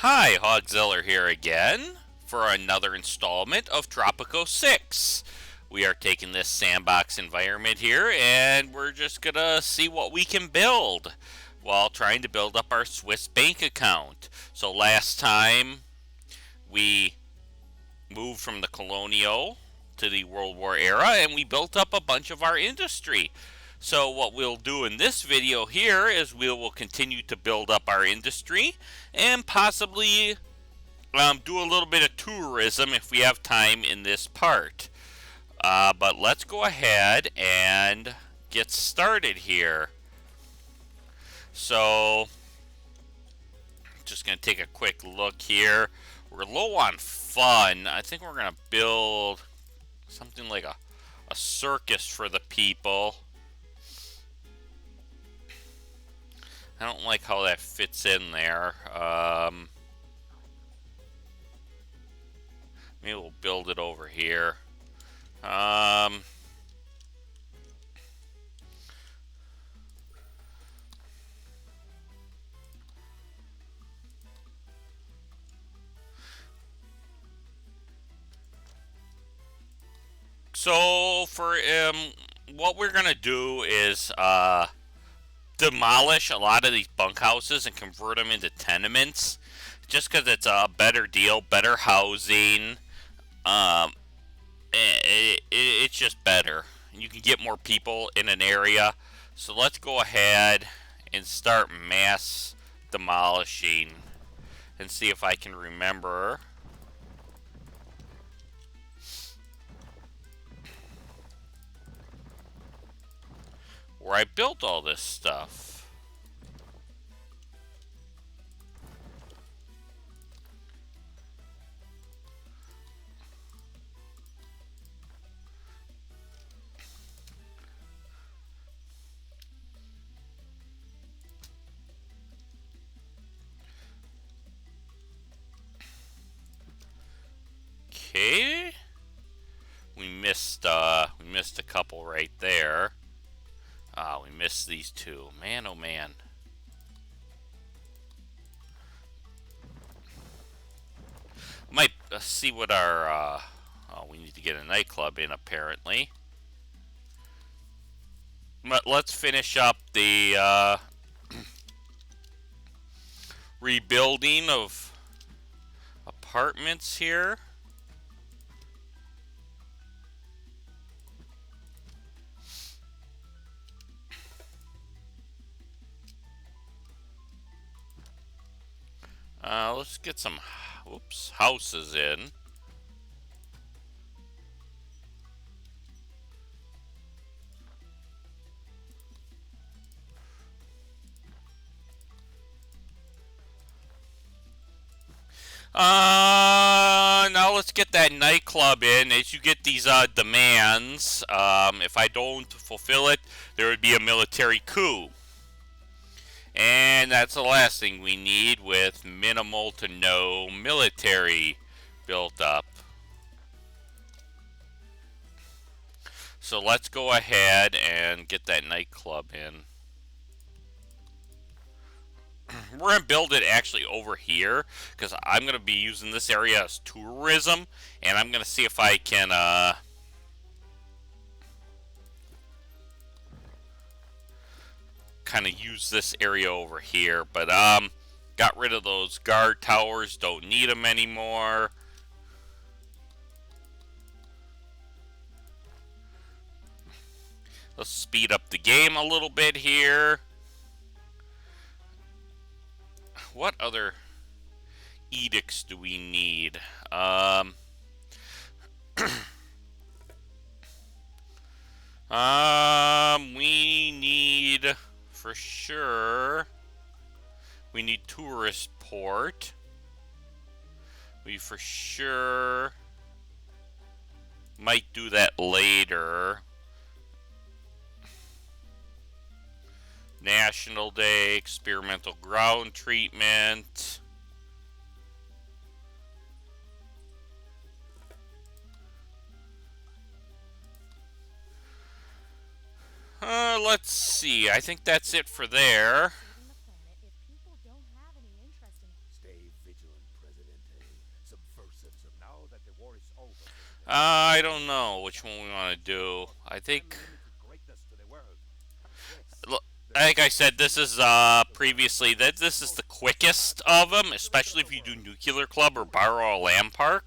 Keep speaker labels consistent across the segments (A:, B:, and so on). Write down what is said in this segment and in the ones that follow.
A: Hi, hogziller here again for another installment of Tropico 6. We are taking this sandbox environment here and we're just gonna see what we can build while trying to build up our Swiss bank account. So last time we moved from the colonial to the World War era and we built up a bunch of our industry. So what we'll do in this video here is we will continue to build up our industry and possibly do a little bit of tourism if we have time in this part. But let's go ahead and get started here. So just going to take a quick look here. We're low on fun. I think we're going to build something like a circus for the people. I don't like how that fits in there. Maybe we'll build it over here. So for what we're gonna do is demolish a lot of these bunkhouses and convert them into tenements, just because it's a better deal, better housing. It's just better. You can get more people in an area. So let's go ahead and start mass demolishing and see if I can remember. Where I built all this stuff. Okay. We missed a couple right there. We missed these two. Man, oh man. Might see what our, oh, we need to get a nightclub in apparently. But let's finish up the, rebuilding of apartments here. Let's get some, houses in. Now let's get that nightclub in. As you get these demands, if I don't fulfill it, there would be a military coup. And that's the last thing we need with minimal to no military built up. So let's go ahead and get that nightclub in. We're going to build it actually over here because I'm going to be using this area as tourism, and I'm going to see if I can kind of use this area over here. But got rid of those guard towers, don't need them anymore. Let's speed up the game a little bit here. What other edicts do we need? We need, for sure, we need tourist port. We for sure might do that later. National Day, experimental ground treatment. Let's see. I think that's it for there.
B: Stay vigilant.
A: I don't know which one we want to do. I think, like I said, this is previously that this is the quickest of them, especially if you do Nuclear Club or borrow a land park.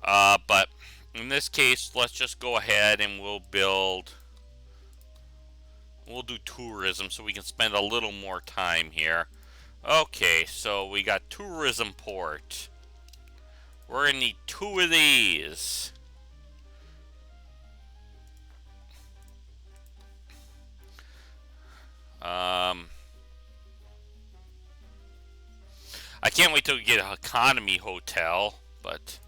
A: But in this case, let's just go ahead and we'll build. We'll do tourism so we can spend a little more time here. Okay, so we got tourism port. We're gonna need 2 of these. I can't wait till we get an economy hotel, but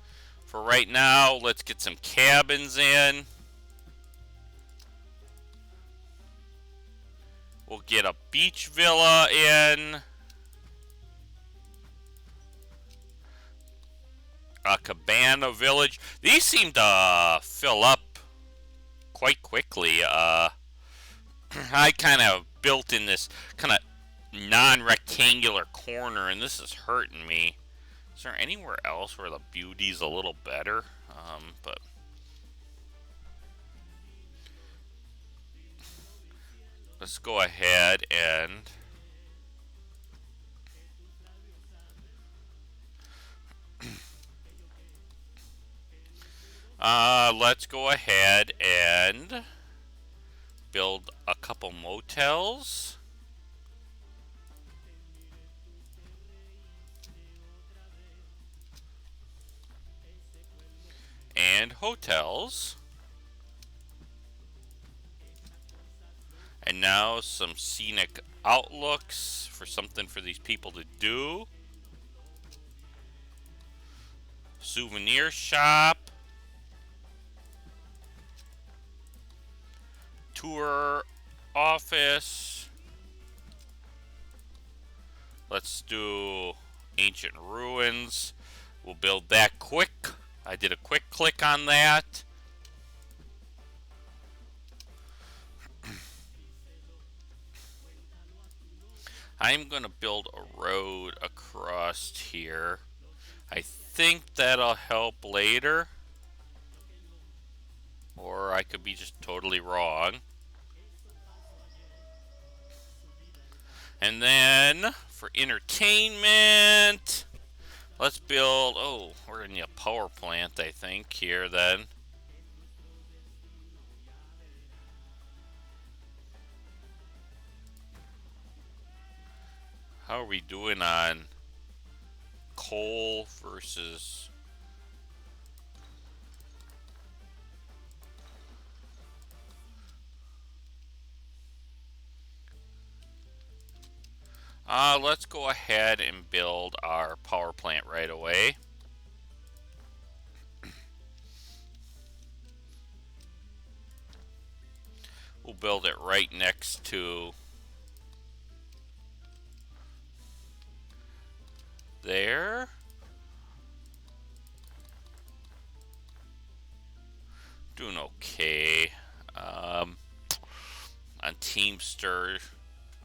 A: for right now, let's get some cabins in. We'll get a beach villa in. A cabana village. These seem to fill up quite quickly. I kind of built in this kind of non-rectangular corner, and this is hurting me. Is there anywhere else where the beauty's a little better? But let's go ahead and let's go ahead and build a couple motels. And hotels. And now some scenic outlooks for something for these people to do. Souvenir shop. Tour office. Let's do ancient ruins. We'll build that quick. I did a quick click on that. I'm going to build a road across here. I think that'll help later. Or I could be just totally wrong. And then, for entertainment, let's build, oh, we're going to need a power plant, I think, here then. How are we doing on coal versus... let's go ahead and build our power plant right away. We'll build it right next to there. Doing okay. On Teamster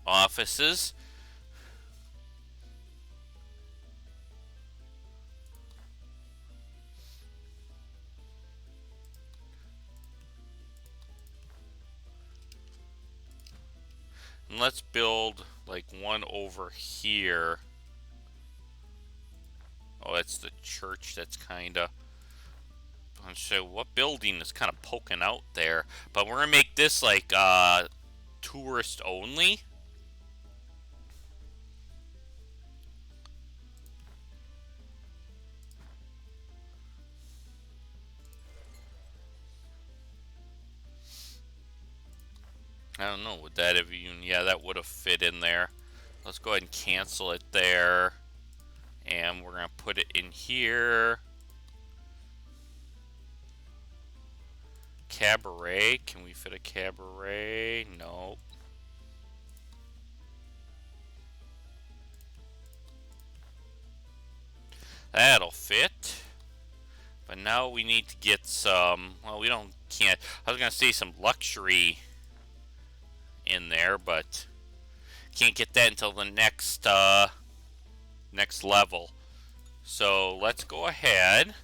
A: offices. And let's build like one over here. Oh, that's the church that's kind of... So what building is kind of poking out there? But we're going to make this like tourist only. I don't know, would that have even... Yeah, that would have fit in there. Let's go ahead and cancel it there. And we're going to put it in here. Cabaret. Can we fit a cabaret? No. That'll fit. But now we need to get some... Well, we can't... I was going to say some luxury in there, but can't get that until the next level. So let's go ahead.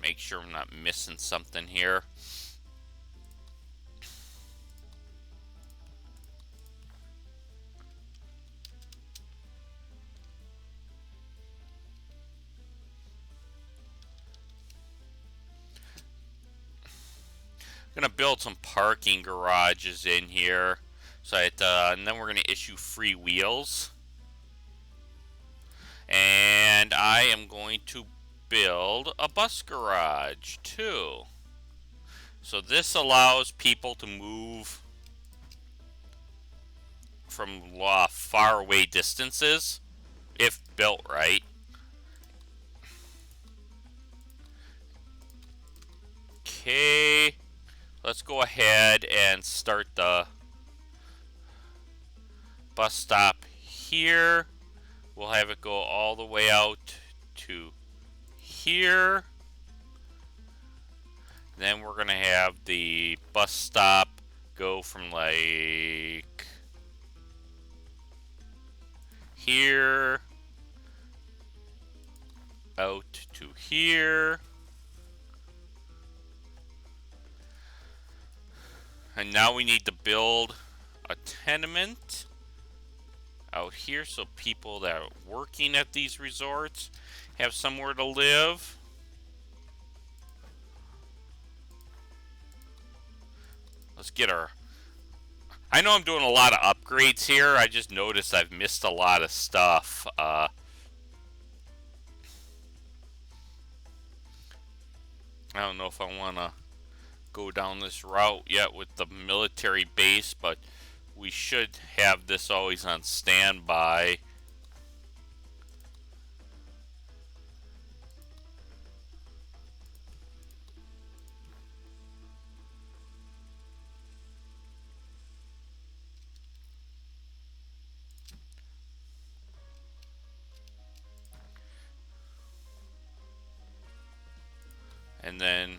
A: Make sure I'm not missing something here. Gonna build some parking garages in here, so and then we're gonna issue free wheels. And I am going to build a bus garage too. So this allows people to move from far away distances, if built right. Okay, let's go ahead and start the bus stop here. We'll have it go all the way out to here. Then we're going to have the bus stop go from like here out to here. And now we need to build a tenement out here so people that are working at these resorts have somewhere to live. Let's get our... I know I'm doing a lot of upgrades here. I just noticed I've missed a lot of stuff. I don't know if I want to go down this route yet with the military base, but we should have this always on standby. And then,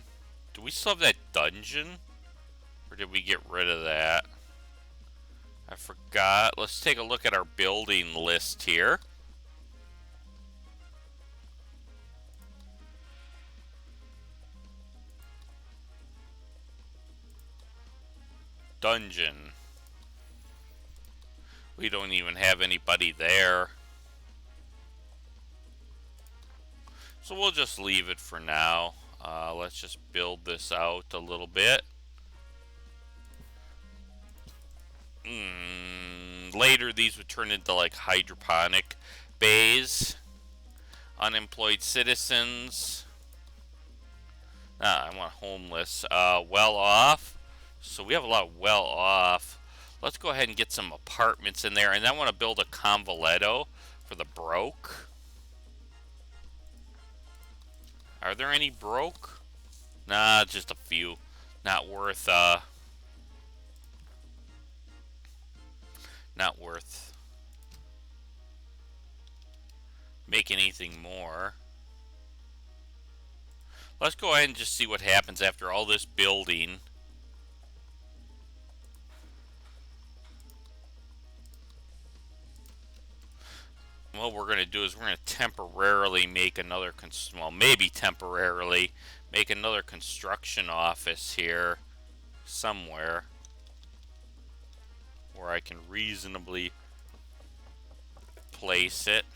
A: do we still have that dungeon? Or did we get rid of that? I forgot. Let's take a look at our building list here. Dungeon. We don't even have anybody there. So we'll just leave it for now. Let's just build this out a little bit. Later, these would turn into like hydroponic bays. Unemployed citizens. I want homeless. Well off. So we have a lot of well off. Let's go ahead and get some apartments in there. And I want to build a convaleto for the broke. Are there any broke? Nah, just a few. Not worth making anything more. Let's go ahead and just see what happens after all this building. What we're going to do is we're going to temporarily make another, well, maybe temporarily make another construction office here somewhere where I can reasonably place it.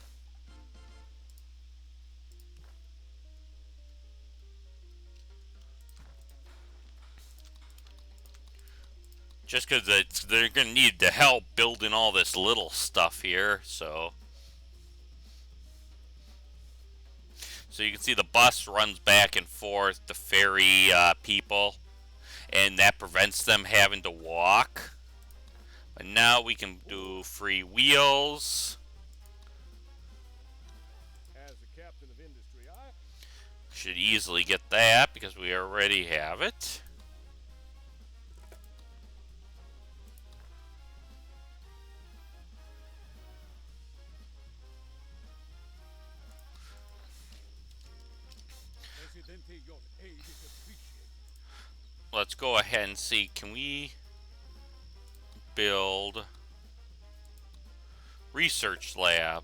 A: Just because they're going to need the help building all this little stuff here, so you can see the bus runs back and forth to ferry people, and that prevents them having to walk. But now we can do free wheels.
B: As the captain of industry,
A: Should easily get that because we already have it.
B: your aid is appreciated.
A: Let's go ahead and see, can we build Research lab.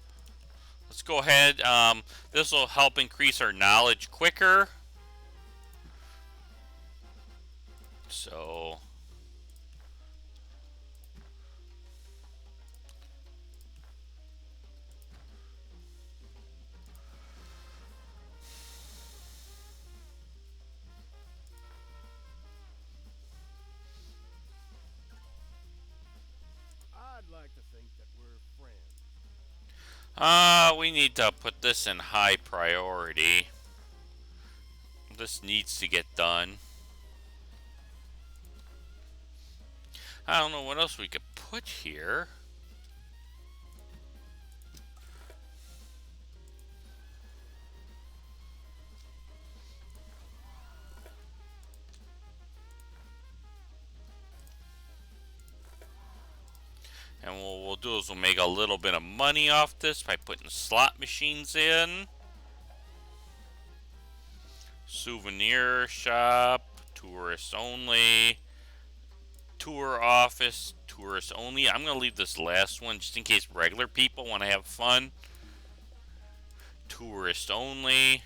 A: Let's go ahead. This will help increase our knowledge quicker. So
B: I'd like to think that we're friends.
A: we need to put this in high priority. This needs to get done. I don't know what else we could put here. And what we'll do is we'll make a little bit of money off this by putting slot machines in. Souvenir shop, tourist only. Tour office, tourist only. I'm going to leave this last one just in case regular people want to have fun. Tourist only.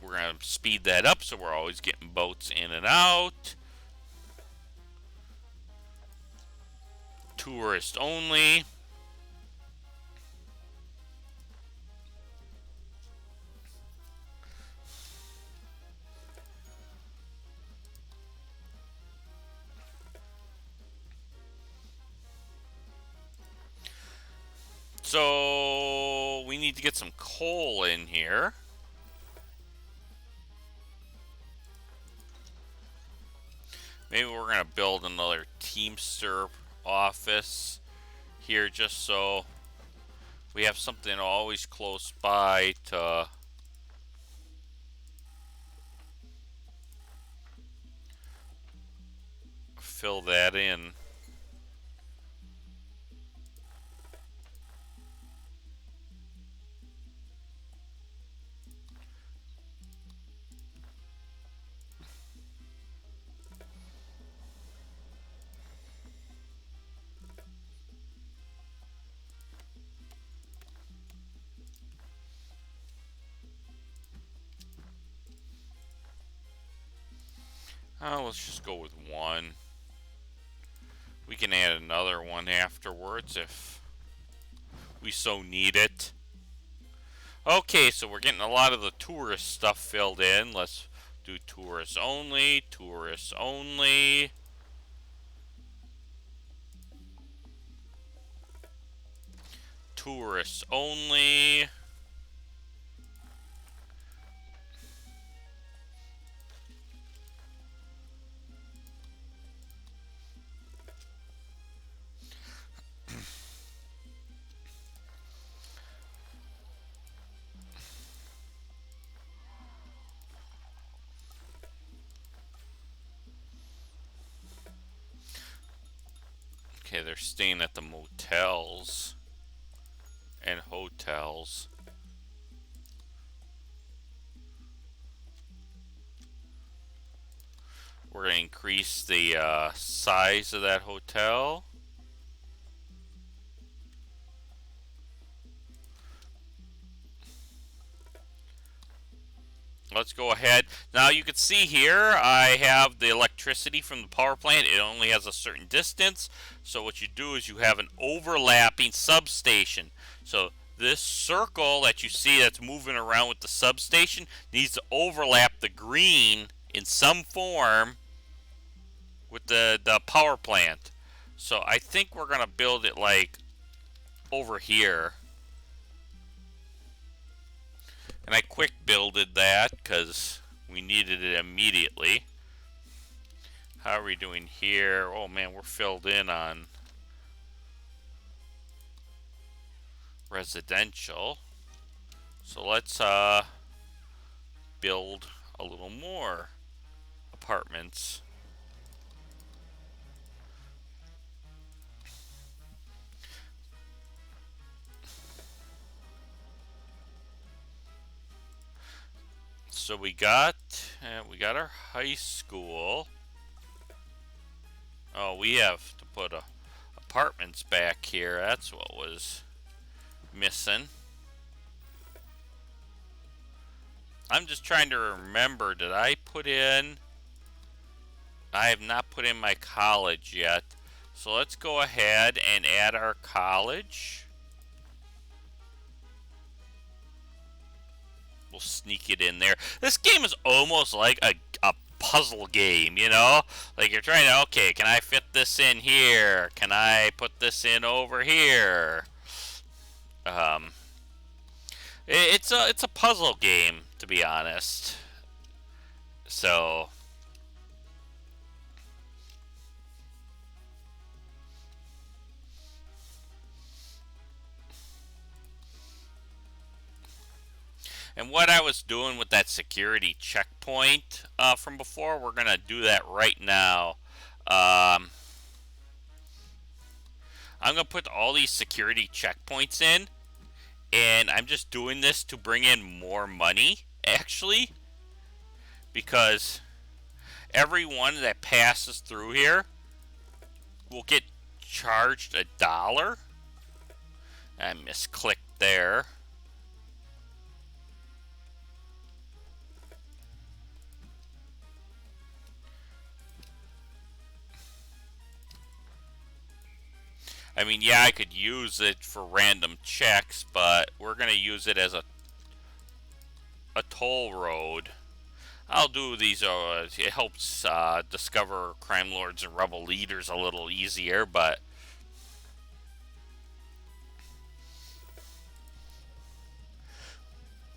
A: We're going to speed that up so we're always getting boats in and out. Tourist only. So we need to get some coal in here. Maybe we're going to build another Teamster office here just so we have something always close by to fill that in. Let's just go with one. We can add another one afterwards if we so need it. Okay, so we're getting a lot of the tourist stuff filled in. Let's do tourists only, tourists only. Tourists only. Okay, they're staying at the motels and hotels. We're going to increase the size of that hotel. Let's go ahead. Now you can see here I have the electricity from the power plant. It only has a certain distance. So what you do is you have an overlapping substation. So this circle that you see that's moving around with the substation needs to overlap the green in some form with the power plant. So I think we're going to build it like over here. And I quick builded that because we needed it immediately. How are we doing here? Oh man, we're filled in on residential. So let's build a little more apartments. So we got our high school. Oh, we have to put apartments back here. That's what was missing. I'm just trying to remember. Did I put in... I have not put in my college yet. So let's go ahead and add our college. We'll sneak it in there. This game is almost like a puzzle game, you know? Like you're trying to, okay, can I fit this in here? Can I put this in over here? Um, it's a puzzle game, to be honest. So and what I was doing with that security checkpoint from before, we're gonna do that right now. Um, I'm gonna put all these security checkpoints in, and I'm just doing this to bring in more money, actually, because everyone that passes through here will get charged $1. I misclicked there. I mean, yeah, I could use it for random checks, but we're going to use it as a toll road. I'll do these, it helps discover crime lords and rebel leaders a little easier, but...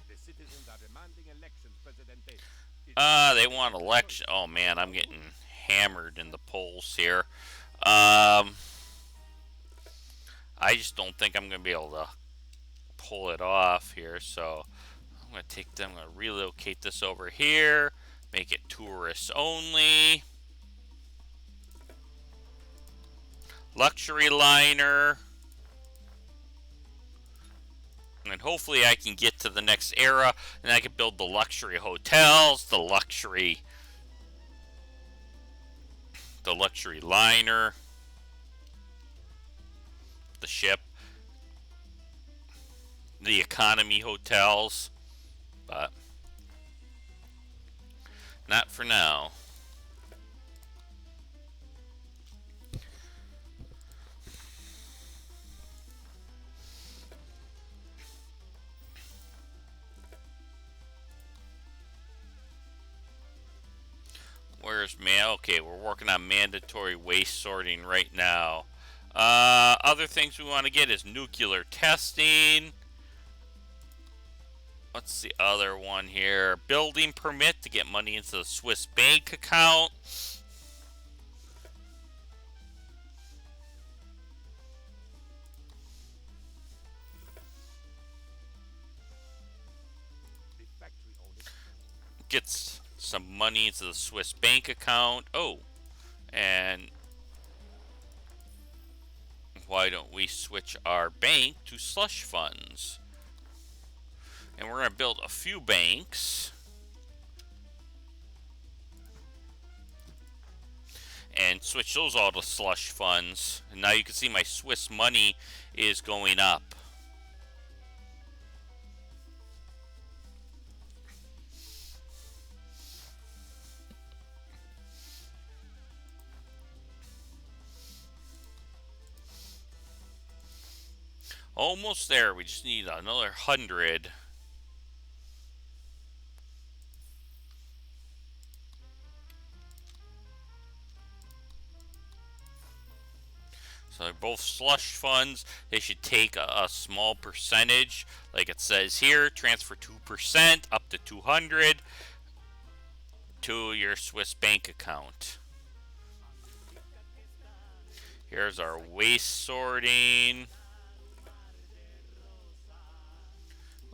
B: The citizens are demanding elections, Presidente.
A: They want election. Oh, man, I'm getting hammered in the polls here. I just don't think I'm going to be able to pull it off here, so I'm going to take them, I'm going to relocate this over here, make it tourists only. Luxury liner. And hopefully I can get to the next era, and I can build the luxury hotels, the luxury liner, the ship, the economy hotels, but not for now. Where's mail? Okay, we're working on mandatory waste sorting right now. Other things we want to get is nuclear testing. What's the other one here? Building permit to get money into the Swiss bank account.
B: The factory owners.
A: Gets some money into the Swiss bank account. Oh, and why don't we switch our bank to slush funds? And we're going to build a few banks. And switch those all to slush funds. And now you can see my Swiss money is going up. Almost there. We just need another 100. So they're both slush funds. They should take a small percentage, like it says here. Transfer 2% up to 200 to your Swiss bank account. Here's our waste sorting.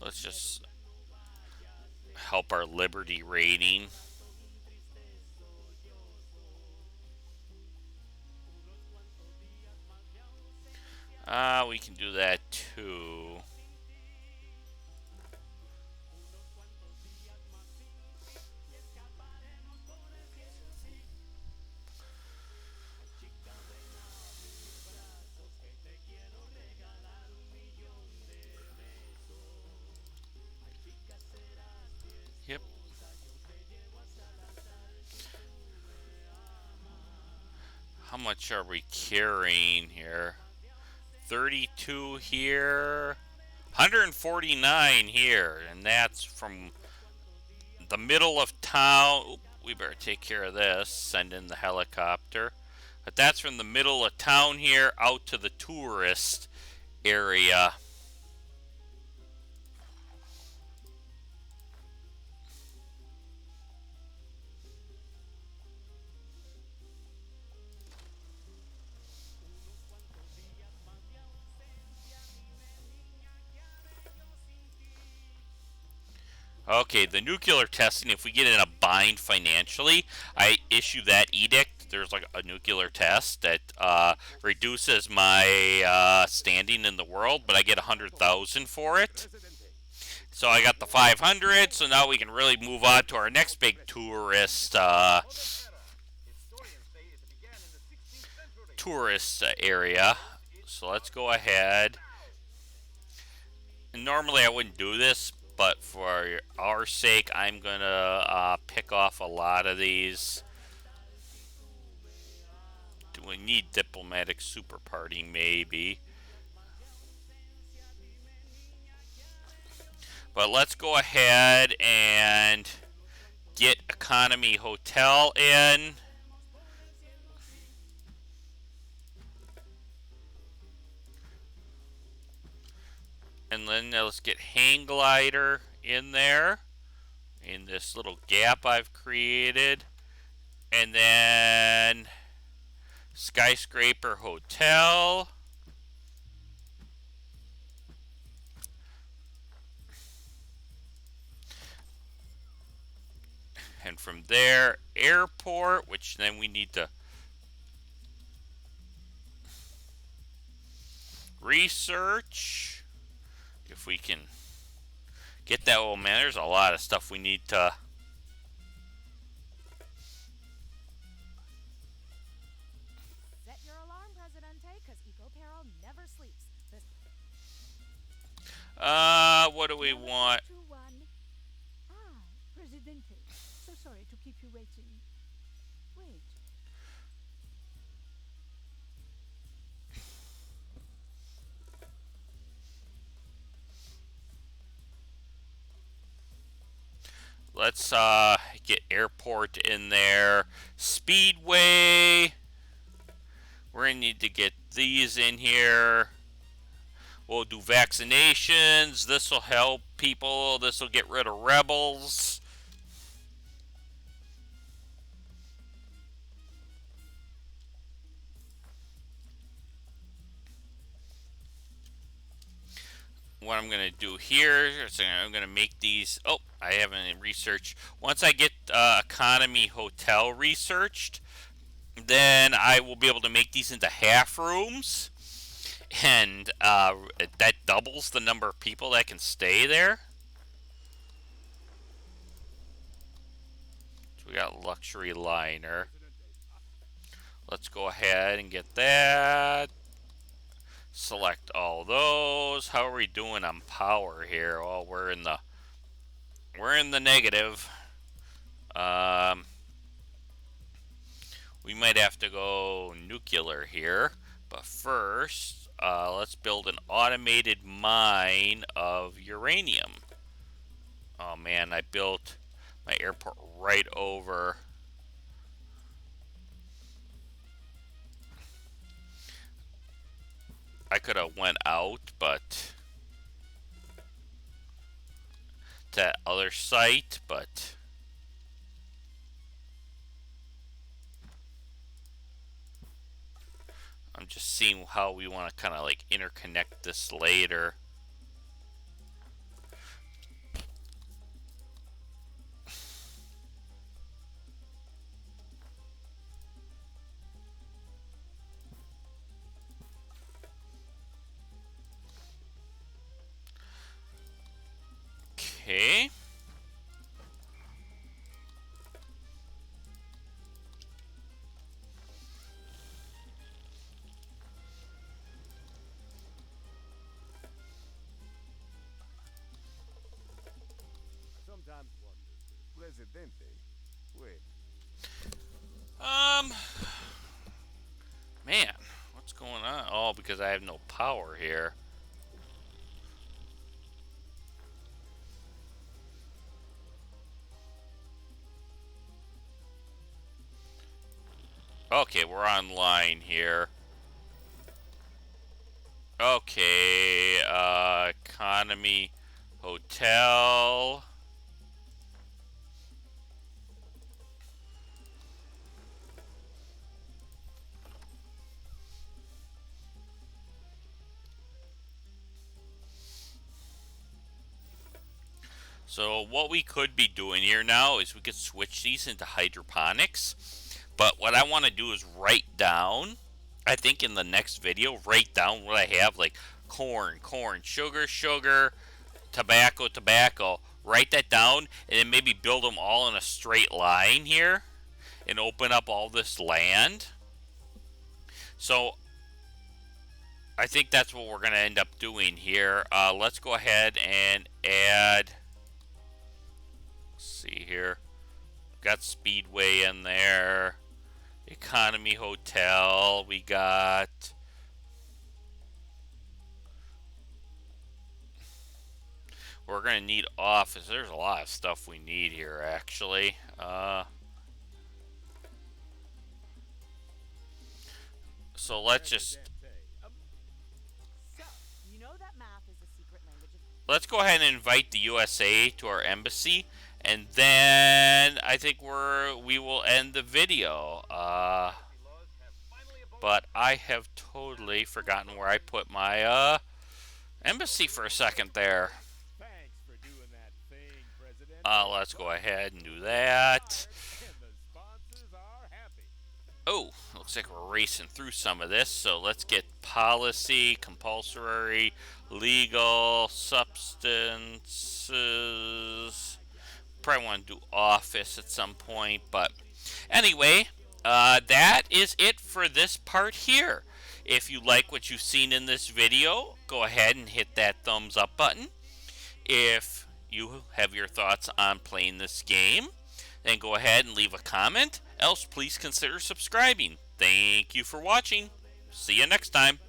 A: Let's just help our liberty rating. We can do that too. How much are we carrying here? 32 here. 149 here. And that's from the middle of town. Oop, we better take care of this. Send in the helicopter. But that's from the middle of town here out to the tourist area. Okay, the nuclear testing, if we get in a bind financially, I issue that edict. There's like a nuclear test that reduces my standing in the world, but I get 100,000 for it.
B: Presidente.
A: So I got the 500, so now we can really move on to our next big tourist area. So let's go ahead. Normally I wouldn't do this, but for our sake, I'm gonna pick off a lot of these. Do we need diplomatic super party? Maybe. But let's go ahead and get economy hotel in. And then let's get hang glider in there in this little gap I've created. And then skyscraper hotel. And from there, airport, which then we need to research. If we can get that, oh man, there's a lot of stuff we need to.
C: Set your alarm, Presidente, because Eco Peril never sleeps.
A: What do we want?
C: 21. Ah, Presidente. So sorry to keep you waiting. Wait.
A: Let's get airport in there. Speedway. We're gonna need to get these in here. We'll do vaccinations. This will help people. This will get rid of rebels. What I'm going to do here is I'm going to make these. Oh, I haven't researched. Once I get economy hotel researched, then I will be able to make these into half rooms. And that doubles the number of people that can stay there. So we got luxury liner. Let's go ahead and get that. Select all those. How are we doing on power here? Well, we're in the negative. We might have to go nuclear here, but first, let's build an automated mine of uranium. Oh man, I built my airport right over. I could have went out, but to that other site, but I'm just seeing how we want to kind of like interconnect this later. Okay.
B: Sometimes wonder, Presidente. Wait.
A: Um, because I have no power here. Okay, we're online here. Okay, economy, hotel. So what we could be doing here now is we could switch these into hydroponics. But what I want to do is write down, I think in the next video, write down what I have, like corn, sugar, tobacco. Write that down and then maybe build them all in a straight line here and open up all this land. So I think that's what we're going to end up doing here. Let's go ahead and add, let's see here, got Speedway in there, economy hotel, we got we're going to need office. There's a lot of stuff we need here, actually. So let's just...
D: So, you know that math is a secret language of...
A: Let's go ahead and invite the USA to our embassy. And then I think we will end the video. But I have totally forgotten where I put my embassy for a second there.
B: Thanks for doing that thing, President.
A: Let's go ahead and do that.
B: And the sponsors are happy.
A: Oh, looks like we're racing through some of this. So let's get policy, compulsory, legal, substances. Probably want to do office at some point. But anyway, that is it for this part here. If you like what you've seen in this video, go ahead and hit that thumbs up button. If you have your thoughts on playing this game, then go ahead and leave a comment. Else, please consider subscribing. Thank you for watching. See you next time.